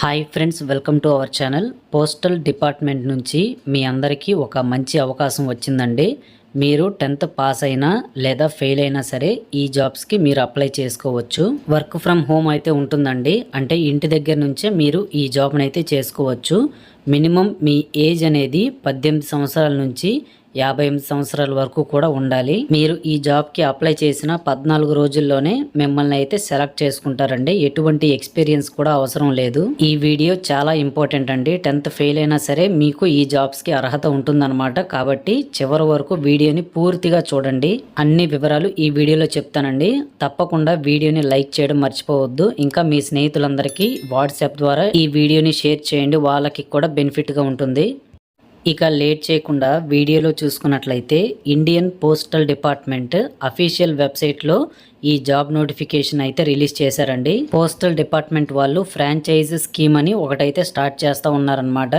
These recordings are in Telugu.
Hi friends, welcome to our channel. Postal department నుంచి మీ అందరికీ ఒక మంచి అవకాశం వచ్చిందండి. మీరు 10th పాస్ అయినా లేదా ఫెయిల్ అయినా సరే ఈ జాబ్స్కి మీరు అప్లై చేసుకోవచ్చు. వర్క్ ఫ్రమ్ హోమ్ అయితే ఉంటుందండి. అంటే ఇంటి దగ్గర నుంచే మీరు ఈ జాబ్ని అయితే చేసుకోవచ్చు. మినిమం మీ ఏజ్ అనేది 18 సంవత్సరాల నుంచి 58 సంవత్సరాల వరకు కూడా ఉండాలి. మీరు ఈ జాబ్కి అప్లై చేసిన 14 రోజుల్లోనే మిమ్మల్ని అయితే సెలెక్ట్ చేసుకుంటారండి. ఎటువంటి ఎక్స్పీరియన్స్ కూడా అవసరం లేదు. ఈ వీడియో చాలా ఇంపార్టెంట్ అండి. 10th ఫెయిల్ అయినా సరే మీకు ఈ జాబ్స్కి అర్హత ఉంటుందన్నమాట. కాబట్టి చివరి వరకు వీడియోని పూర్తిగా చూడండి. అన్ని వివరాలు ఈ వీడియోలో చెప్తానండి. తప్పకుండా వీడియోని లైక్ చేయడం మర్చిపోవద్దు. ఇంకా మీ స్నేహితులందరికీ వాట్సాప్ ద్వారా ఈ వీడియోని షేర్ చేయండి. వాళ్ళకి కూడా బెనిఫిట్గా ఉంటుంది. ఇక లేట్ చేయకుండా వీడియోలో చూసుకున్నట్లయితే ఇండియన్ పోస్టల్ డిపార్ట్మెంట్ అఫీషియల్ వెబ్సైట్లో ఈ జాబ్ నోటిఫికేషన్ అయితే రిలీజ్ చేశారండి. పోస్టల్ డిపార్ట్మెంట్ వాళ్ళు ఫ్రాంచైజ్ స్కీమ్ అని ఒకటైతే స్టార్ట్ చేస్తూ ఉన్నారనమాట.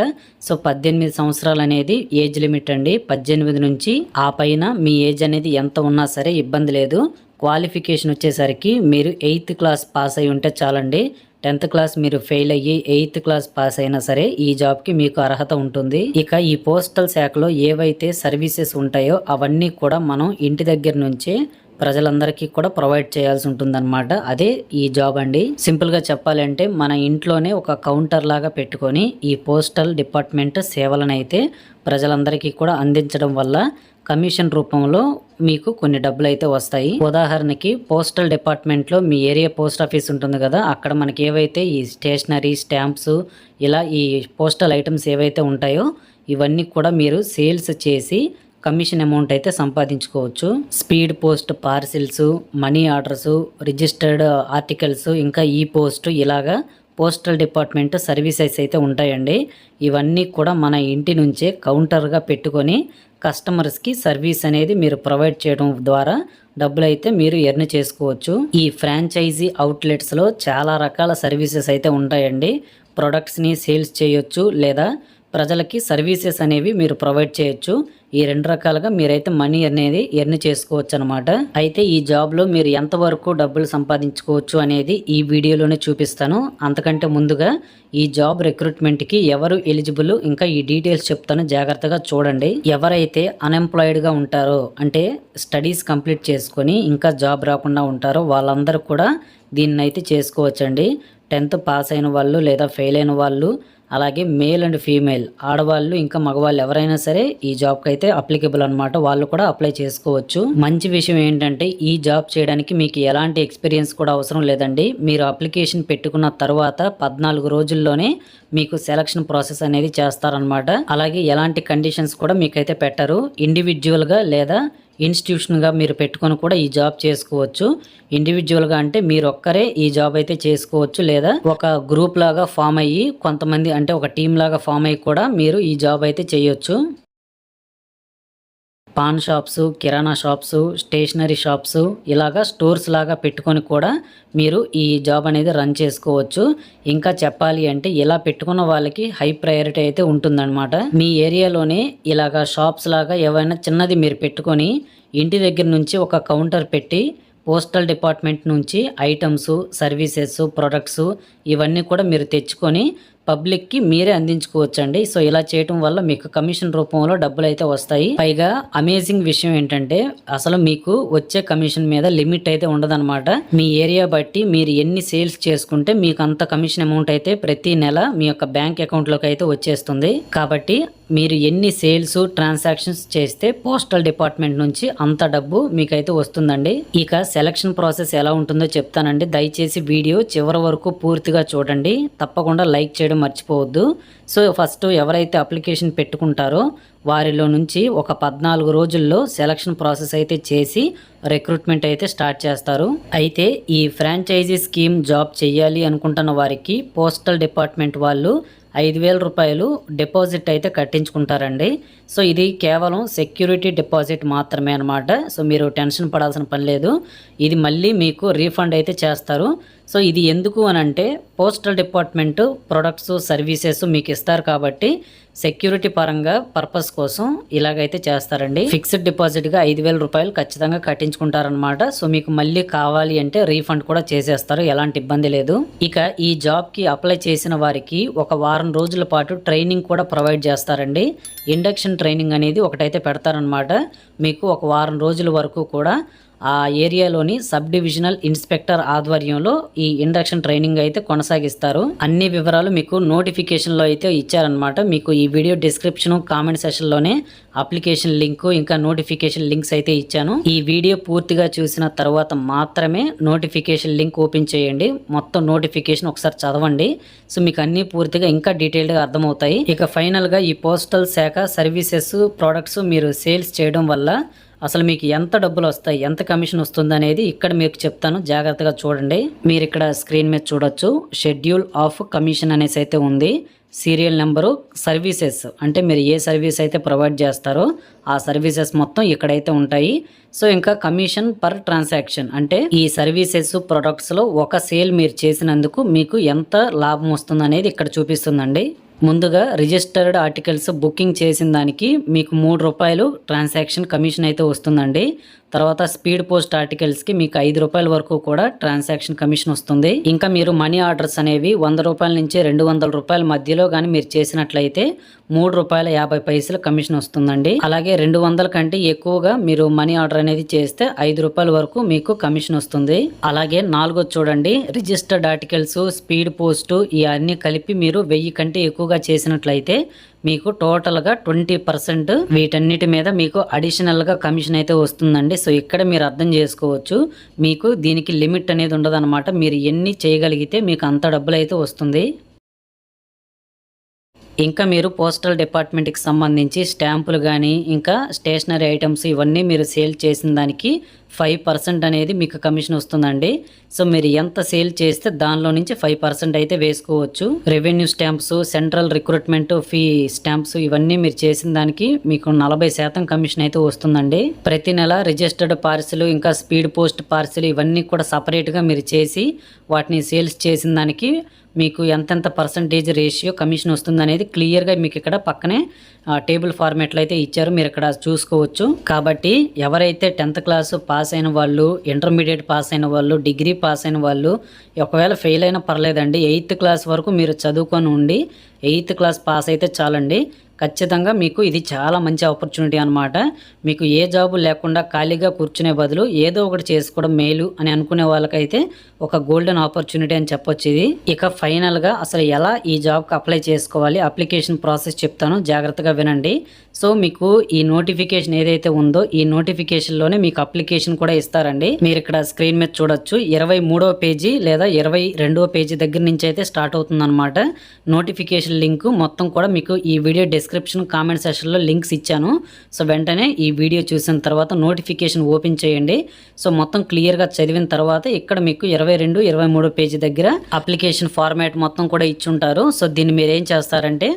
సో 18 సంవత్సరాలు అనేది ఏజ్ లిమిట్ అండి. 18 నుంచి ఆ పైన మీ ఏజ్ అనేది ఎంత ఉన్నా సరే ఇబ్బంది లేదు. క్వాలిఫికేషన్ వచ్చేసరికి మీరు 8th క్లాస్ పాస్ అయి ఉంటే చాలండి. 10th క్లాస్ మీరు ఫెయిల్ అయ్యి 8th క్లాస్ పాస్ అయినా సరే ఈ జాబ్కి మీకు అర్హత ఉంటుంది. ఇక ఈ పోస్టల్ శాఖలో ఏవైతే సర్వీసెస్ ఉంటాయో అవన్నీ కూడా మనం ఇంటి దగ్గర నుంచే ప్రజలందరికీ కూడా ప్రొవైడ్ చేయాల్సి ఉంటుందన్నమాట. అదే ఈ జాబ్ అండి. సింపుల్గా చెప్పాలంటే మన ఇంట్లోనే ఒక కౌంటర్ లాగా పెట్టుకొని ఈ పోస్టల్ డిపార్ట్మెంట్ సేవలను అయితే ప్రజలందరికీ కూడా అందించడం వల్ల కమిషన్ రూపంలో మీకు కొన్ని డబ్బులు అయితే వస్తాయి. ఉదాహరణకి పోస్టల్ డిపార్ట్మెంట్లో మీ ఏరియా పోస్ట్ ఆఫీస్ ఉంటుంది కదా, అక్కడ మనకి ఏవైతే ఈ స్టేషనరీ, స్టాంప్స్, ఇలా ఈ పోస్టల్ ఐటమ్స్ ఏవైతే ఉంటాయో ఇవన్నీ కూడా మీరు సేల్స్ చేసి కమిషన్ అమౌంట్ అయితే సంపాదించుకోవచ్చు. Speed post parcels, money orders, registered articles, ఇంకా ఈ పోస్ట్, ఇలాగా పోస్టల్ డిపార్ట్మెంట్ సర్వీసెస్ అయితే ఉంటాయండి. ఇవన్నీ కూడా మన ఇంటి నుంచే కౌంటర్గా పెట్టుకొని కస్టమర్స్కి సర్వీస్ అనేది మీరు ప్రొవైడ్ చేయడం ద్వారా డబ్బులు అయితే మీరు ఎర్న్ చేసుకోవచ్చు. ఈ ఫ్రాంచైజీ అవుట్లెట్స్లో చాలా రకాల సర్వీసెస్ అయితే ఉంటాయండి. ప్రొడక్ట్స్ని సేల్స్ చేయొచ్చు లేదా ప్రజలకి సర్వీసెస్ అనేవి మీరు ప్రొవైడ్ చేయొచ్చు. ఈ రెండు రకాలుగా మీరైతే మనీ అనేది ఎర్న్ చేసుకోవచ్చు అనమాట. అయితే ఈ జాబ్లో మీరు ఎంతవరకు డబ్బులు సంపాదించుకోవచ్చు అనేది ఈ వీడియోలోనే చూపిస్తాను. అంతకంటే ముందుగా ఈ జాబ్ రిక్రూట్మెంట్కి ఎవరు ఎలిజిబుల్, ఇంకా ఈ డీటెయిల్స్ చెప్తాను, జాగ్రత్తగా చూడండి. ఎవరైతే అన్ఎంప్లాయిడ్గా ఉంటారో, అంటే స్టడీస్ కంప్లీట్ చేసుకొని ఇంకా జాబ్ రాకుండా ఉంటారో వాళ్ళందరూ కూడా దీన్ని అయితే చేసుకోవచ్చండి. 10th పాస్ అయిన వాళ్ళు లేదా ఫెయిల్ అయిన వాళ్ళు, అలాగే మేల్ అండ్ ఫీమేల్, ఆడవాళ్ళు ఇంకా మగవాళ్ళు ఎవరైనా సరే ఈ జాబ్కి అయితే అప్లికబుల్ అనమాట. వాళ్ళు కూడా అప్లై చేసుకోవచ్చు. మంచి విషయం ఏంటంటే ఈ జాబ్ చేయడానికి మీకు ఎలాంటి ఎక్స్పీరియన్స్ కూడా అవసరం లేదండి. మీరు అప్లికేషన్ పెట్టుకున్న తర్వాత 14 రోజుల్లోనే మీకు సెలక్షన్ ప్రాసెస్ అనేది చేస్తారనమాట. అలాగే ఎలాంటి కండిషన్స్ కూడా మీకైతే పెట్టరు. ఇండివిజువల్గా లేదా ఇన్స్టిట్యూషన్గా మీరు పెట్టుకొని కూడా ఈ జాబ్ చేసుకోవచ్చు. ఇండివిజువల్గా అంటే మీరు ఒక్కరే ఈ జాబ్ అయితే చేసుకోవచ్చు, లేదా ఒక గ్రూప్ లాగా ఫామ్ అయ్యి కొంతమంది, అంటే ఒక టీం లాగా ఫామ్ అయ్యి కూడా మీరు ఈ జాబ్ అయితే చేయొచ్చు. పాన్ షాప్స్, కిరాణా షాప్స్, స్టేషనరీ షాప్స్, ఇలాగా స్టోర్స్ లాగా పెట్టుకొని కూడా మీరు ఈ జాబ్ అనేది రన్ చేసుకోవచ్చు. ఇంకా చెప్పాలి అంటే ఇలా పెట్టుకున్న వాళ్ళకి హై ప్రయారిటీ అయితే ఉంటుందన్నమాట. మీ ఏరియాలోనే ఇలాగా షాప్స్ లాగా ఏవైనా చిన్నది మీరు పెట్టుకొని ఇంటి దగ్గర నుంచి ఒక కౌంటర్ పెట్టి పోస్టల్ డిపార్ట్మెంట్ నుంచి ఐటమ్స్, సర్వీసెస్, ప్రొడక్ట్స్ ఇవన్నీ కూడా మీరు తెచ్చుకొని పబ్లిక్కి మీరే అందించుకోవచ్చండి. సో ఇలా చేయటం వల్ల మీకు కమిషన్ రూపంలో డబ్బులు అయితే వస్తాయి. పైగా అమేజింగ్ విషయం ఏంటంటే అసలు మీకు వచ్చే కమిషన్ మీద లిమిట్ అయితే ఉండదన్నమాట. మీ ఏరియా బట్టి మీరు ఎన్ని సేల్స్ చేసుకుంటే మీకు అంత కమిషన్ అమౌంట్ అయితే ప్రతి నెల మీ యొక్క బ్యాంక్ అకౌంట్లోకి అయితే వచ్చేస్తుంది. కాబట్టి మీరు ఎన్ని సేల్స్, ట్రాన్సాక్షన్స్ చేస్తే పోస్టల్ డిపార్ట్మెంట్ నుంచి అంత డబ్బు మీకైతే వస్తుందండి. ఇక సెలక్షన్ ప్రాసెస్ ఎలా ఉంటుందో చెప్తానండి. దయచేసి వీడియో చివరి వరకు పూర్తిగా చూడండి. తప్పకుండా లైక్ చేయడం మర్చిపోవద్దు. సో ఫస్ట్ ఎవరైతే అప్లికేషన్ పెట్టుకుంటారో వారిలో నుంచి ఒక 14 రోజుల్లో సెలక్షన్ ప్రాసెస్ అయితే చేసి రిక్రూట్మెంట్ అయితే స్టార్ట్ చేస్తారు. అయితే ఈ ఫ్రాంచైజీ స్కీమ్ జాబ్ చేయాలి అనుకుంటున్న వారికి పోస్టల్ డిపార్ట్మెంట్ వాళ్ళు 5,000 రూపాయలు డిపాజిట్ అయితే కట్టించుకుంటారండి. సో ఇది కేవలం సెక్యూరిటీ డిపాజిట్ మాత్రమే అనమాట. సో మీరు టెన్షన్ పడాల్సిన పని లేదు. ఇది మళ్ళీ మీకు రీఫండ్ అయితే చేస్తారు. సో ఇది ఎందుకు అని అంటే పోస్టల్ డిపార్ట్మెంట్ ప్రొడక్ట్స్, సర్వీసెస్ మీకు ఇస్తారు కాబట్టి సెక్యూరిటీ పరంగా పర్పస్ కోసం ఇలాగైతే చేస్తారండి. ఫిక్స్డ్ డిపాజిట్ గా 5,000 రూపాయలు ఖచ్చితంగా కట్టించుకుంటారనమాట. సో మీకు మళ్ళీ కావాలి అంటే రీఫండ్ కూడా చేసేస్తారు, ఎలాంటి ఇబ్బంది లేదు. ఇక ఈ జాబ్ కి అప్లై చేసిన వారికి ఒక వారం రోజుల పాటు ట్రైనింగ్ కూడా ప్రొవైడ్ చేస్తారండి. ఇండక్షన్ ట్రైనింగ్ అనేది ఒకటైతే పెడతారనమాట. మీకు ఒక వారం రోజుల వరకు కూడా ఆ ఏరియాలోని సబ్ డివిజనల్ ఇన్స్పెక్టర్ ఆధ్వర్యంలో ఈ ఇండక్షన్ ట్రైనింగ్ అయితే కొనసాగిస్తారు. అన్ని వివరాలు మీకు నోటిఫికేషన్లో అయితే ఇచ్చారనమాట. మీకు ఈ వీడియో డిస్క్రిప్షన్ కామెంట్ సెషన్లోనే అప్లికేషన్ లింక్ ఇంకా నోటిఫికేషన్ లింక్స్ అయితే ఇచ్చాను. ఈ వీడియో పూర్తిగా చూసిన తర్వాత మాత్రమే నోటిఫికేషన్ లింక్ ఓపెన్ చేయండి. మొత్తం నోటిఫికేషన్ ఒకసారి చదవండి. సో మీకు అన్ని పూర్తిగా ఇంకా డీటెయిల్డ్గా అర్థమవుతాయి. ఇక ఫైనల్గా ఈ పోస్టల్ శాఖ సర్వీసెస్ ప్రోడక్ట్స్ మీరు సేల్స్ చేయడం వల్ల అసలు మీకు ఎంత డబ్బులు వస్తాయి, ఎంత కమిషన్ వస్తుంది అనేది ఇక్కడ మీకు చెప్తాను, జాగ్రత్తగా చూడండి. మీరు ఇక్కడ స్క్రీన్ మీద చూడొచ్చు, షెడ్యూల్ ఆఫ్ కమిషన్ అనేసి అయితే ఉంది. సీరియల్ నెంబరు, సర్వీసెస్ అంటే మీరు ఏ సర్వీస్ అయితే ప్రొవైడ్ చేస్తారో ఆ సర్వీసెస్ మొత్తం ఇక్కడైతే ఉంటాయి. సో ఇంకా కమిషన్ పర్ ట్రాన్సాక్షన్ అంటే ఈ సర్వీసెస్ ప్రొడక్ట్స్లో ఒక సేల్ మీరు చేసినందుకు మీకు ఎంత లాభం వస్తుంది అనేది ఇక్కడ చూపిస్తుందండి. ముందుగా రిజిస్టర్డ్ ఆర్టికల్స్ బుకింగ్ చేసిన దానికి మీకు 3 రూపాయలు ట్రాన్సాక్షన్ కమిషన్ అయితే వస్తుందండి. తర్వాత స్పీడ్ పోస్ట్ ఆర్టికల్స్కి మీకు 5 రూపాయల వరకు కూడా ట్రాన్సాక్షన్ కమిషన్ వస్తుంది. ఇంకా మీరు మనీ ఆర్డర్స్ అనేవి 100 రూపాయల నుంచి 200 రూపాయల మధ్యలో కానీ మీరు చేసినట్లయితే 3 రూపాయల 50 పైసలు కమిషన్ వస్తుందండి. అలాగే 200 కంటే ఎక్కువగా మీరు మనీ ఆర్డర్ అనేది చేస్తే 5 రూపాయల వరకు మీకు కమిషన్ వస్తుంది. అలాగే 4వ చూడండి, రిజిస్టర్డ్ ఆర్టికల్స్, స్పీడ్ పోస్ట్ ఇవన్నీ కలిపి మీరు 1000 కంటే ఎక్కువగా చేసినట్లయితే మీకు టోటల్గా 20% వీటన్నిటి మీద మీకు అడిషనల్గా కమిషన్ అయితే వస్తుందండి. సో ఇక్కడ మీరు అర్థం చేసుకోవచ్చు, మీకు దీనికి లిమిట్ అనేది ఉండదన్నమాట. మీరు ఎన్ని చేయగలిగితే మీకు అంత డబ్బులు అయితే వస్తుంది. ఇంకా మీరు పోస్టల్ డిపార్ట్మెంట్కి సంబంధించి స్టాంపులు కానీ ఇంకా స్టేషనరీ ఐటమ్స్ ఇవన్నీ మీరు సేల్ చేసిన దానికి 5% అనేది మీకు కమిషన్ వస్తుందండి. సో మీరు ఎంత సేల్ చేస్తే దానిలో నుంచి 5% అయితే వేసుకోవచ్చు. Revenue stamps, central recruitment fee stamps ఇవన్నీ మీరు చేసిన దానికి మీకు 40% కమిషన్ అయితే వస్తుందండి. ప్రతి నెల రిజిస్టర్డ్ పార్సిల్ ఇంకా స్పీడ్ పోస్ట్ పార్సిల్ ఇవన్నీ కూడా సపరేట్గా మీరు చేసి వాటిని సేల్స్ చేసిన దానికి మీకు ఎంతెంత పర్సంటేజ్ రేషియో కమిషన్ వస్తుంది అనేది క్లియర్గా మీకు ఇక్కడ పక్కనే టేబుల్ ఫార్మేట్లో అయితే ఇచ్చారు, మీరు ఇక్కడ చూసుకోవచ్చు. కాబట్టి ఎవరైతే 10th క్లాస్ పాస్ అయిన వాళ్ళు, ఇంటర్మీడియట్ పాస్ అయిన వాళ్ళు, డిగ్రీ పాస్ అయిన వాళ్ళు ఒకవేళ ఫెయిల్ అయినా పర్లేదండి, 8th క్లాస్ వరకు మీరు చదువుకొని ఉండి 8th క్లాస్ పాస్ అయితే చాలండి. ఖచ్చితంగా మీకు ఇది చాలా మంచి ఆపర్చునిటీ అనమాట. మీకు ఏ జాబు లేకుండా ఖాళీగా కూర్చునే బదులు ఏదో ఒకటి చేసుకోవడం మేలు అని అనుకునే వాళ్ళకైతే ఒక గోల్డెన్ ఆపర్చునిటీ అని చెప్పొచ్చు ఇది. ఇక ఫైనల్గా అసలు ఎలా ఈ జాబ్కి అప్లై చేసుకోవాలి, అప్లికేషన్ ప్రాసెస్ చెప్తాను, జాగ్రత్తగా వినండి. సో మీకు ఈ నోటిఫికేషన్ ఏదైతే ఉందో ఈ నోటిఫికేషన్లోనే మీకు అప్లికేషన్ కూడా ఇస్తారండి. మీరు ఇక్కడ స్క్రీన్ మీద చూడొచ్చు, 23వ పేజీ లేదా 22వ పేజీ దగ్గర నుంచి అయితే స్టార్ట్ అవుతుంది అనమాట. నోటిఫికేషన్ లింక్ మొత్తం కూడా మీకు ఈ వీడియో డిస్క్రిప్షన్ కామెంట్ సెషన్లో లింక్స్ ఇచ్చాను. సో వెంటనే ఈ వీడియో చూసిన తర్వాత నోటిఫికేషన్ ఓపెన్ చేయండి. సో మొత్తం క్లియర్గా చదివిన తర్వాత ఇక్కడ మీకు 22, 23 పేజీ దగ్గర అప్లికేషన్ ఫార్మాట్ మొత్తం కూడా ఇచ్చుంటారు. సో దీన్ని మీరు ఏం చేస్తారంటే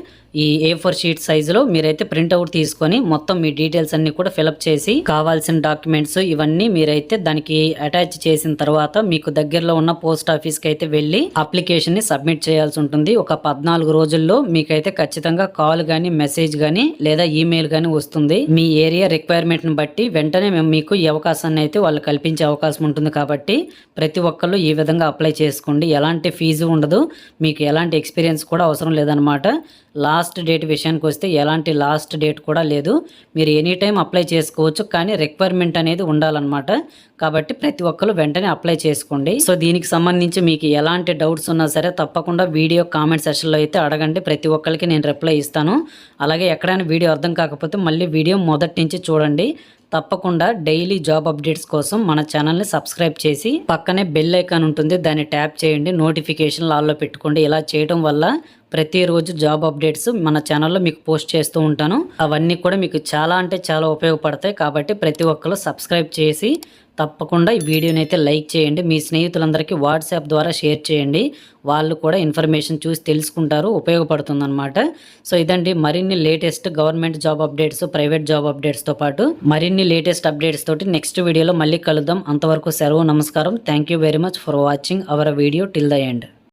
ఈ A4 షీట్ సైజులో మీరైతే ప్రింట్అవుట్ తీసుకొని మొత్తం మీ డీటెయిల్స్ అన్ని కూడా ఫిలప్ చేసి కావాల్సిన డాక్యుమెంట్స్ ఇవన్నీ మీరైతే దానికి అటాచ్ చేసిన తర్వాత మీకు దగ్గరలో ఉన్న పోస్ట్ ఆఫీస్కి అయితే వెళ్ళి అప్లికేషన్ ని సబ్మిట్ చేయాల్సి ఉంటుంది. ఒక 14 రోజుల్లో మీకైతే ఖచ్చితంగా కాల్ కానీ మెసేజ్ కానీ లేదా ఈమెయిల్ కానీ వస్తుంది. మీ ఏరియా రిక్వైర్మెంట్ ని బట్టి వెంటనే మేము మీకు ఈ అవకాశాన్ని అయితే వాళ్ళు కల్పించే అవకాశం ఉంటుంది. కాబట్టి ప్రతి ఒక్కళ్ళు ఈ విధంగా అప్లై చేసుకోండి. ఎలాంటి ఫీజు ఉండదు, మీకు ఎలాంటి ఎక్స్పీరియన్స్ కూడా అవసరం లేదనమాట. లాస్ట్ డేట్ విషయానికి వస్తే ఎలాంటి లాస్ట్ డేట్ కూడా లేదు, మీరు ఎనీ టైం అప్లై చేసుకోవచ్చు, కానీ రిక్వైర్మెంట్ అనేది ఉండాలన్నమాట. కాబట్టి ప్రతి ఒక్కరు వెంటనే అప్లై చేసుకోండి. సో దీనికి సంబంధించి మీకు ఎలాంటి డౌట్స్ ఉన్నా సరే తప్పకుండా వీడియో కామెంట్ సెషన్లో అయితే అడగండి, ప్రతి ఒక్కరికి నేను రిప్లై ఇస్తాను. అలాగే ఎక్కడైనా వీడియో అర్థం కాకపోతే మళ్ళీ వీడియో మొదటి నుంచి చూడండి. తప్పకుండా డైలీ జాబ్ అప్డేట్స్ కోసం మన ఛానల్ని సబ్స్క్రైబ్ చేసి పక్కనే బెల్ ఐకాన్ ఉంటుంది, దాన్ని ట్యాప్ చేయండి, నోటిఫికేషన్ ఆల్లో పెట్టుకోండి. ఇలా చేయడం వల్ల ప్రతిరోజు జాబ్ అప్డేట్స్ మన ఛానల్లో మీకు పోస్ట్ చేస్తూ ఉంటాను. అవన్నీ కూడా మీకు చాలా అంటే చాలా ఉపయోగపడతాయి. కాబట్టి ప్రతి ఒక్కరు సబ్స్క్రైబ్ చేసి తప్పకుండా ఈ వీడియోని అయితే లైక్ చేయండి. మీ స్నేహితులందరికీ వాట్సాప్ ద్వారా షేర్ చేయండి, వాళ్ళు కూడా ఇన్ఫర్మేషన్ చూసి తెలుసుకుంటారు, ఉపయోగపడుతుంది అనమాట. సో ఇదండి మరిన్ని latest government job updates, private job అప్డేట్స్తో పాటు మరిన్ని లేటెస్ట్ అప్డేట్స్ తోటి నెక్స్ట్ వీడియోలో మళ్ళీ కలుద్దాం. అంతవరకు సెలవు, నమస్కారం. Thank you very much for watching our video till the end.